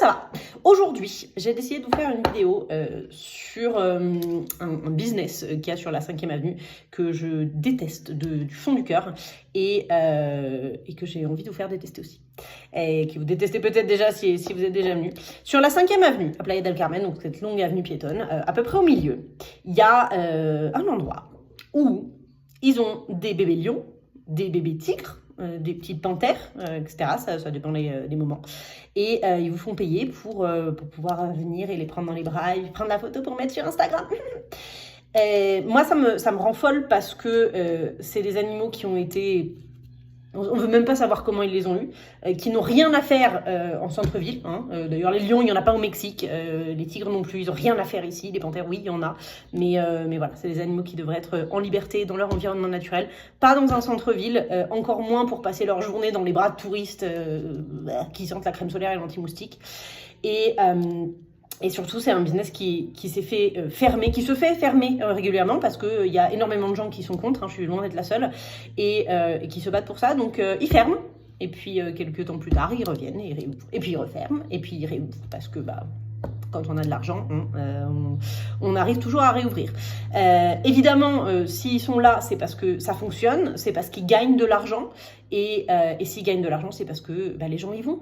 ça va. Aujourd'hui, j'ai décidé de vous faire une vidéo sur un business qu'il y a sur la 5e avenue que je déteste du fond du cœur et que j'ai envie de vous faire détester aussi. Et que vous détestez peut-être déjà si vous êtes déjà venu. Sur la 5e avenue, à Playa del Carmen, donc cette longue avenue piétonne, à peu près au milieu, il y a un endroit où ils ont des bébés lions, des bébés tigres, des petites panthères, etc. Ça dépend des moments. Et ils vous font payer pour pouvoir venir et les prendre dans les bras et prendre la photo pour mettre sur Instagram. Moi, ça me rend folle parce que c'est des animaux qui ont été... On ne veut même pas savoir comment ils les ont eus, qui n'ont rien à faire en centre-ville. Hein. D'ailleurs, les lions, il n'y en a pas au Mexique. Les tigres non plus, ils n'ont rien à faire ici. Les panthères, oui, il y en a. Mais voilà, c'est des animaux qui devraient être en liberté dans leur environnement naturel. Pas dans un centre-ville, encore moins pour passer leur journée dans les bras de touristes qui sentent la crème solaire et l'anti-moustique. Et surtout, c'est un business qui s'est fait fermer, qui se fait fermer régulièrement parce qu'il y a énormément de gens qui sont contre, hein, je suis loin d'être la seule, et qui se battent pour ça. Donc, ils ferment. Et puis, quelques temps plus tard, ils reviennent et ils réouvrent. Et puis, ils referment. Et puis, ils réouvrent. Parce que, quand on a de l'argent, on arrive toujours à réouvrir. Évidemment, s'ils sont là, c'est parce que ça fonctionne. C'est parce qu'ils gagnent de l'argent. Et s'ils gagnent de l'argent, c'est parce que les gens y vont.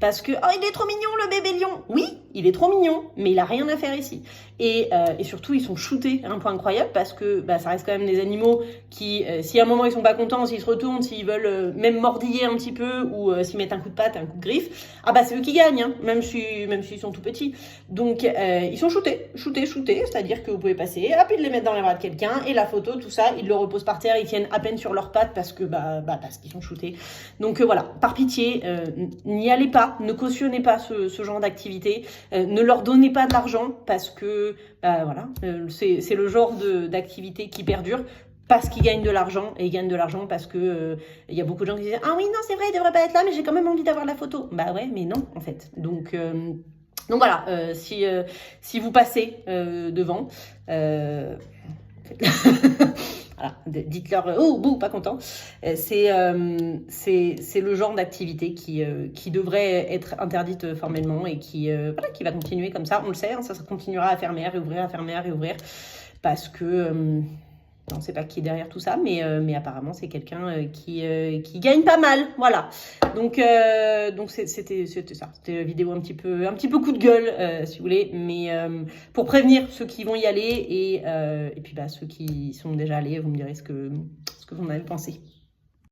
Parce que, oh, il est trop mignon le bébé lion. Oui, il est trop mignon, mais il a rien à faire ici. Et surtout, ils sont shootés à un point incroyable parce que ça reste quand même des animaux qui, si à un moment ils sont pas contents, s'ils se retournent, s'ils veulent même mordiller un petit peu ou s'ils mettent un coup de patte, un coup de griffe, c'est eux qui gagnent, hein, même s'ils sont tout petits. Donc, ils sont shootés, c'est-à-dire que vous pouvez passer, hop, ils les mettent dans les bras de quelqu'un et la photo, tout ça, ils le reposent par terre, ils tiennent à peine sur leurs pattes parce que, parce qu'ils sont shootés. Donc, voilà, par pitié, n'y allez pas. Ne cautionnez pas ce genre d'activité, ne leur donnez pas de l'argent parce que c'est le genre d'activité qui perdure parce qu'ils gagnent de l'argent et ils gagnent de l'argent parce que y a beaucoup de gens qui disent ah oui non c'est vrai il devrait pas être là mais j'ai quand même envie d'avoir la photo. Ouais mais non en fait. Donc voilà, si vous passez devant voilà, dites-leur oh bouh pas content. C'est le genre d'activité qui devrait être interdite formellement et qui va continuer comme ça. On le sait, hein, ça continuera à fermer, à réouvrir parce que on ne sait pas qui est derrière tout ça, mais apparemment c'est quelqu'un qui gagne pas mal, voilà. Donc c'était ça, c'était une vidéo un petit peu coup de gueule si vous voulez, mais pour prévenir ceux qui vont y aller et puis ceux qui sont déjà allés, vous me direz ce que vous en avez pensé.